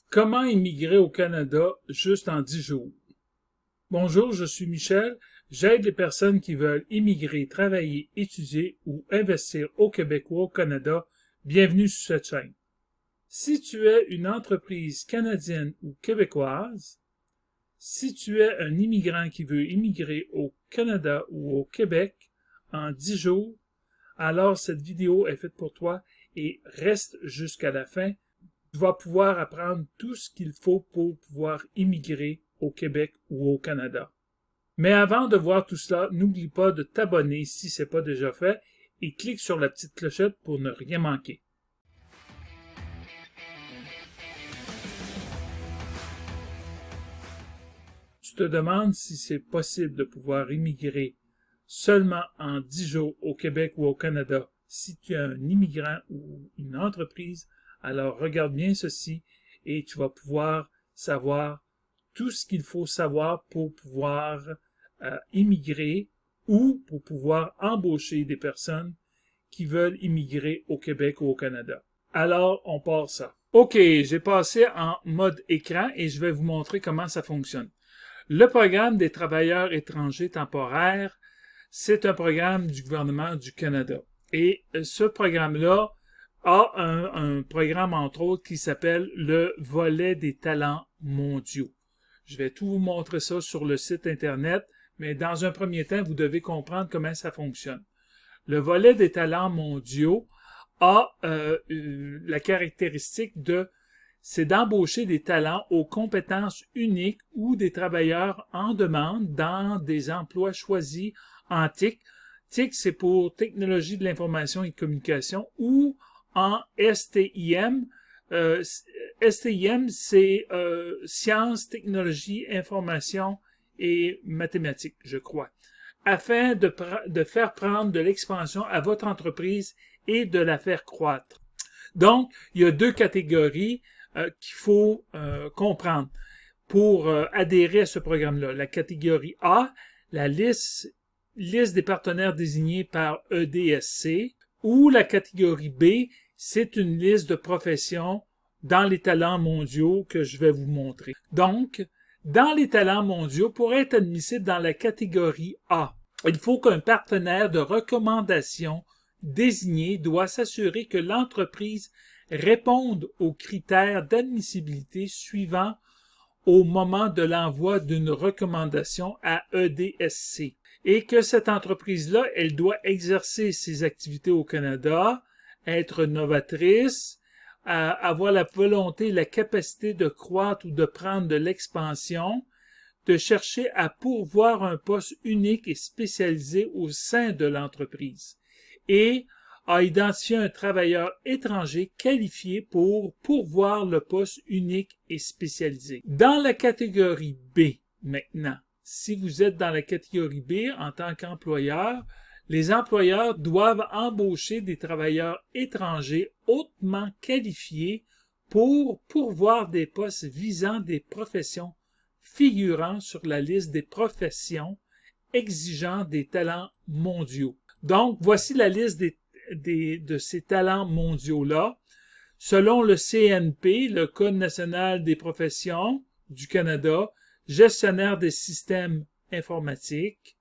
Comment immigrer au Canada juste en 10 jours? Bonjour, je suis Michel. J'aide les personnes qui veulent immigrer, travailler, étudier ou investir au Québec ou au Canada. Bienvenue sur cette chaîne. Si tu es une entreprise canadienne ou québécoise, si tu es un immigrant qui veut immigrer au Canada ou au Québec en 10 jours, alors cette vidéo est faite pour toi et reste jusqu'à la fin. Tu vas pouvoir apprendre tout ce qu'il faut pour pouvoir immigrer au Québec ou au Canada. Mais avant de voir tout cela, n'oublie pas de t'abonner si ce n'est pas déjà fait et clique sur la petite clochette pour ne rien manquer. Tu te demandes si c'est possible de pouvoir immigrer seulement en 10 jours au Québec ou au Canada si tu es un immigrant ou une entreprise. Alors regarde bien ceci et tu vas pouvoir savoir tout ce qu'il faut savoir pour pouvoir immigrer ou pour pouvoir embaucher des personnes qui veulent immigrer au Québec ou au Canada. Alors, on part ça. OK, j'ai passé en mode écran et je vais vous montrer comment ça fonctionne. Le programme des travailleurs étrangers temporaires, c'est un programme du gouvernement du Canada. Et ce programme-là a un programme, entre autres, qui s'appelle le volet des talents mondiaux. Je vais tout vous montrer ça sur le site Internet, mais dans un premier temps, vous devez comprendre comment ça fonctionne. Le volet des talents mondiaux a la caractéristique c'est d'embaucher des talents aux compétences uniques ou des travailleurs en demande dans des emplois choisis en TIC. TIC, c'est pour Technologie de l'information et communication, ou en STIM. STIM, c'est Sciences, Technologie, Information et Mathématiques, je crois, afin de faire prendre de l'expansion à votre entreprise et de la faire croître. Donc, il y a deux catégories qu'il faut comprendre pour adhérer à ce programme-là. La catégorie A, la liste des partenaires désignés par EDSC, ou la catégorie B, c'est une liste de professions dans les talents mondiaux que je vais vous montrer. Donc, dans les talents mondiaux, pour être admissible dans la catégorie A, il faut qu'un partenaire de recommandation désigné doit s'assurer que l'entreprise réponde aux critères d'admissibilité suivants au moment de l'envoi d'une recommandation à EDSC et que cette entreprise-là, elle doit exercer ses activités au Canada, être novatrice, avoir la volonté, la capacité de croître ou de prendre de l'expansion, de chercher à pourvoir un poste unique et spécialisé au sein de l'entreprise et à identifier un travailleur étranger qualifié pour pourvoir le poste unique et spécialisé. Dans la catégorie B, maintenant, si vous êtes dans la catégorie B en tant qu'employeur, les employeurs doivent embaucher des travailleurs étrangers hautement qualifiés pour pourvoir des postes visant des professions figurant sur la liste des professions exigeant des talents mondiaux. Donc, voici la liste de ces talents mondiaux-là. Selon le CNP, le Code national des professions du Canada, gestionnaire des systèmes informatiques,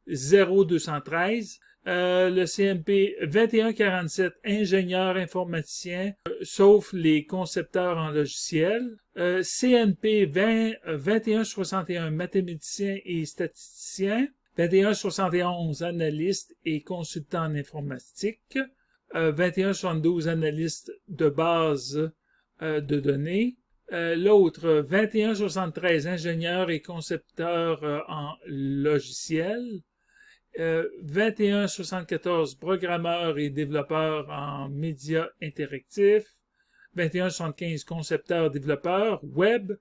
0213, le CNP 2147, ingénieur informaticien, sauf les concepteurs en logiciel, CNP 2161, mathématicien et statisticien, 2171, analyste et consultant en informatique, 2172, analyste de base de données, l'autre 2173, ingénieur et concepteur en logiciel, 2174, programmeur et développeur en médias interactifs, 2175, concepteur développeur web,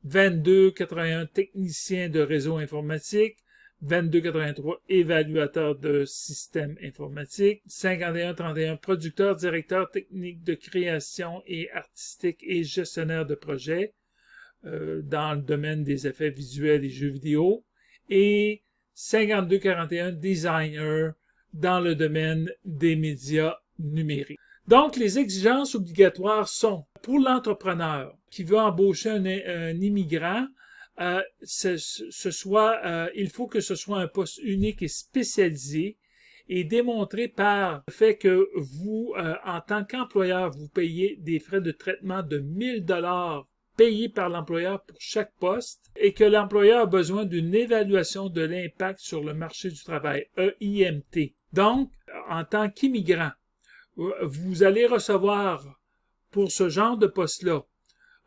2281, technicien de réseau informatique, 2283, évaluateur de système informatique, 5131, producteur, directeur technique de création et artistique et gestionnaire de projet dans le domaine des effets visuels et jeux vidéo, et 5241, designer dans le domaine des médias numériques. Donc, les exigences obligatoires sont, pour l'entrepreneur qui veut embaucher un immigrant, il faut que ce soit un poste unique et spécialisé et démontré par le fait que vous, en tant qu'employeur, vous payez des frais de traitement de 1 000 $ payés par l'employeur pour chaque poste et que l'employeur a besoin d'une évaluation de l'impact sur le marché du travail, EIMT. Donc, en tant qu'immigrant, vous allez recevoir pour ce genre de poste-là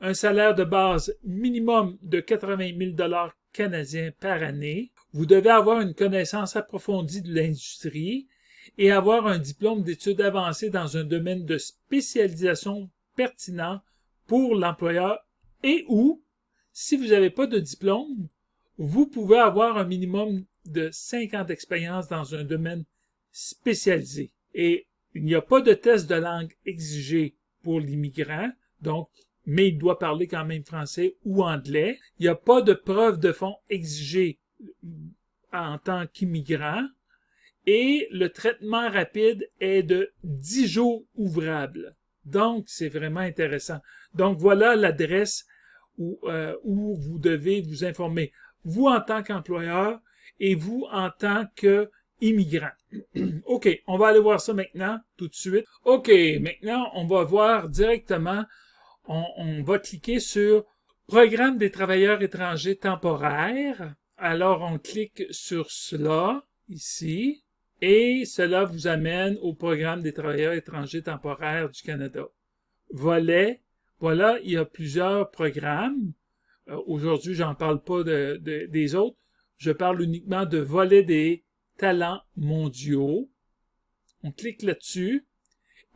un salaire de base minimum de 80 000 $ canadiens par année. Vous devez avoir une connaissance approfondie de l'industrie et avoir un diplôme d'études avancées dans un domaine de spécialisation pertinent pour l'employeur et ou, si vous n'avez pas de diplôme, vous pouvez avoir un minimum de 5 ans d'expérience dans un domaine spécialisé. Et il n'y a pas de test de langue exigé pour l'immigrant, donc mais il doit parler quand même français ou anglais. Il n'y a pas de preuve de fond exigée en tant qu'immigrant. Et le traitement rapide est de 10 jours ouvrables. Donc, c'est vraiment intéressant. Donc, voilà l'adresse où vous devez vous informer. Vous en tant qu'employeur et vous en tant qu'immigrant. OK, on va aller voir ça maintenant, tout de suite. OK, maintenant, on va voir directement... On va cliquer sur Programme des travailleurs étrangers temporaires. Alors, on clique sur cela, ici, et cela vous amène au Programme des travailleurs étrangers temporaires du Canada. Volet, voilà, il y a plusieurs programmes. Aujourd'hui, j'en parle pas des autres. Je parle uniquement de volet des talents mondiaux. On clique là-dessus,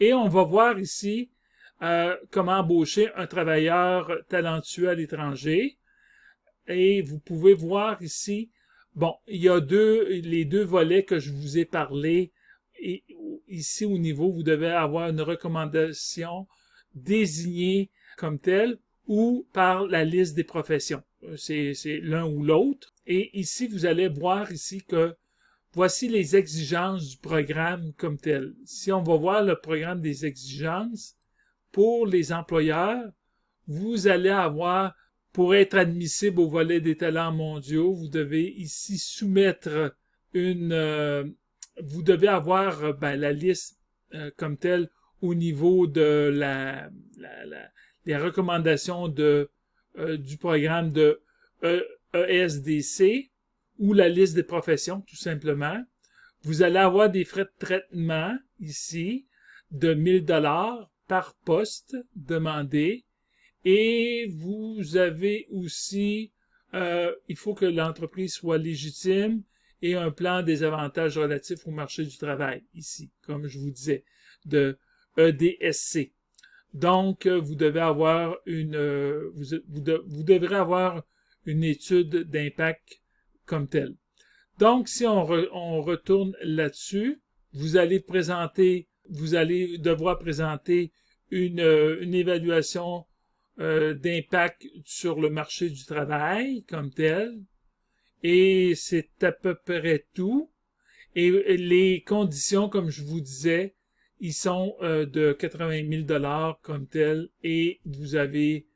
et on va voir ici comment embaucher un travailleur talentueux à l'étranger. Et vous pouvez voir ici, bon, il y a les deux volets que je vous ai parlé. Et ici, au niveau, vous devez avoir une recommandation désignée comme telle ou par la liste des professions. C'est l'un ou l'autre. Et ici, vous allez voir ici que voici les exigences du programme comme tel. Si on va voir le programme des exigences, pour les employeurs, vous allez avoir, pour être admissible au volet des talents mondiaux, vous devez ici soumettre vous devez avoir la liste comme telle au niveau de les recommandations du programme de ESDC ou la liste des professions, tout simplement. Vous allez avoir des frais de traitement ici de 1 000 $ par poste demandé et vous avez aussi il faut que l'entreprise soit légitime et un plan des avantages relatifs au marché du travail ici, comme je vous disais, de EDSC. Donc, vous devez avoir vous devrez avoir une étude d'impact comme telle. Donc, si on retourne là-dessus, vous allez devoir présenter une évaluation d'impact sur le marché du travail comme tel. Et c'est à peu près tout. Et les conditions, comme je vous disais, ils sont de 80 000 $ comme tel. Et vous allez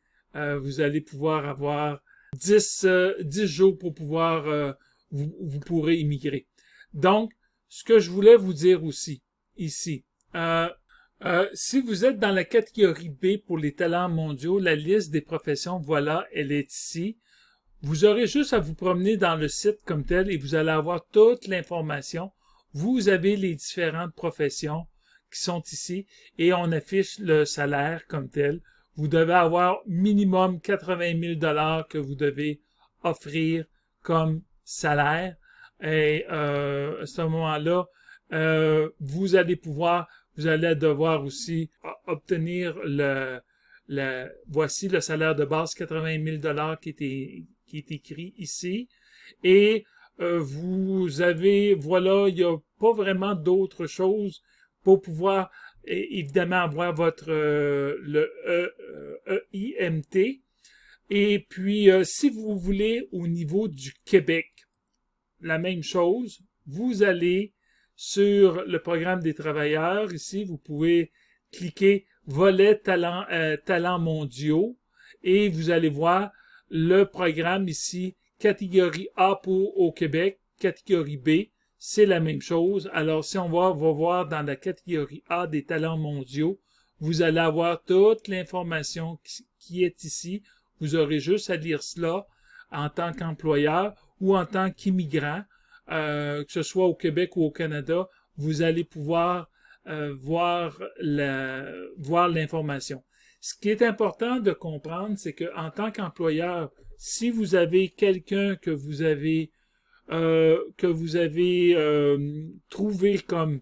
pouvoir avoir 10 jours pour pouvoir, vous pourrez immigrer. Donc, ce que je voulais vous dire aussi, ici, si vous êtes dans la catégorie B pour les talents mondiaux, la liste des professions, voilà, elle est ici. Vous aurez juste à vous promener dans le site comme tel et vous allez avoir toute l'information. Vous avez les différentes professions qui sont ici et on affiche le salaire comme tel. Vous devez avoir minimum 80 000 $ que vous devez offrir comme salaire. Et à ce moment-là, vous allez devoir aussi obtenir voici le salaire de base, 80 000 $ qui est écrit ici. Et voilà, il n'y a pas vraiment d'autres choses pour pouvoir évidemment avoir le EIMT. Et puis, si vous voulez au niveau du Québec, la même chose, vous allez sur le programme des travailleurs. Ici, vous pouvez cliquer volet talents mondiaux et vous allez voir le programme ici, catégorie A pour au Québec, catégorie B, c'est la même chose. Alors, si on va voir dans la catégorie A des talents mondiaux, vous allez avoir toute l'information qui est ici. Vous aurez juste à lire cela en tant qu'employeur ou en tant qu'immigrant, que ce soit au Québec ou au Canada, vous allez pouvoir voir l'information. Ce qui est important de comprendre, c'est que en tant qu'employeur, si vous avez quelqu'un que vous avez trouvé comme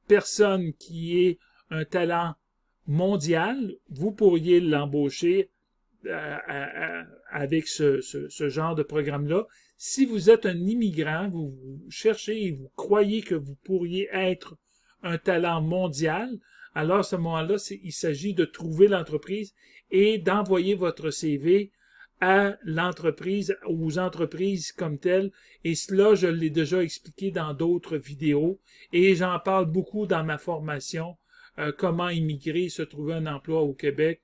personne qui est un talent mondial, vous pourriez l'embaucher avec ce genre de programme-là. Si vous êtes un immigrant, vous cherchez et vous croyez que vous pourriez être un talent mondial, alors à ce moment-là, il s'agit de trouver l'entreprise et d'envoyer votre CV à l'entreprise, aux entreprises comme telles. Et cela, je l'ai déjà expliqué dans d'autres vidéos et j'en parle beaucoup dans ma formation, comment immigrer, se trouver un emploi au Québec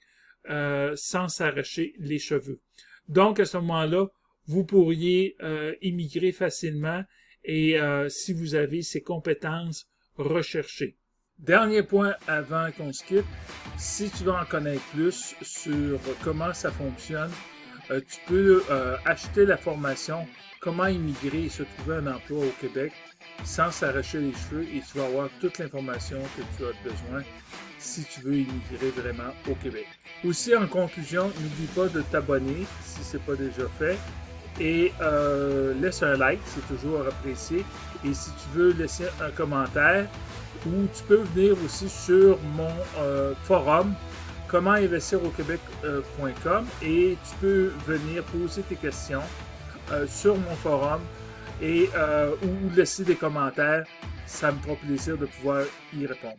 sans s'arracher les cheveux. Donc, à ce moment-là, vous pourriez immigrer facilement et si vous avez ces compétences recherchées. Dernier point avant qu'on se quitte, si tu veux en connaître plus sur comment ça fonctionne, tu peux acheter la formation « Comment immigrer et se trouver un emploi au Québec sans s'arracher les cheveux » et tu vas avoir toute l'information que tu as besoin si tu veux immigrer vraiment au Québec. Aussi, en conclusion, n'oublie pas de t'abonner si ce n'est pas déjà fait et laisse un like, c'est toujours apprécié. Et si tu veux laisser un commentaire, ou tu peux venir aussi sur mon forum commentinvestirauquebec.com et tu peux venir poser tes questions sur mon forum et ou laisser des commentaires. Ça me fera plaisir de pouvoir y répondre.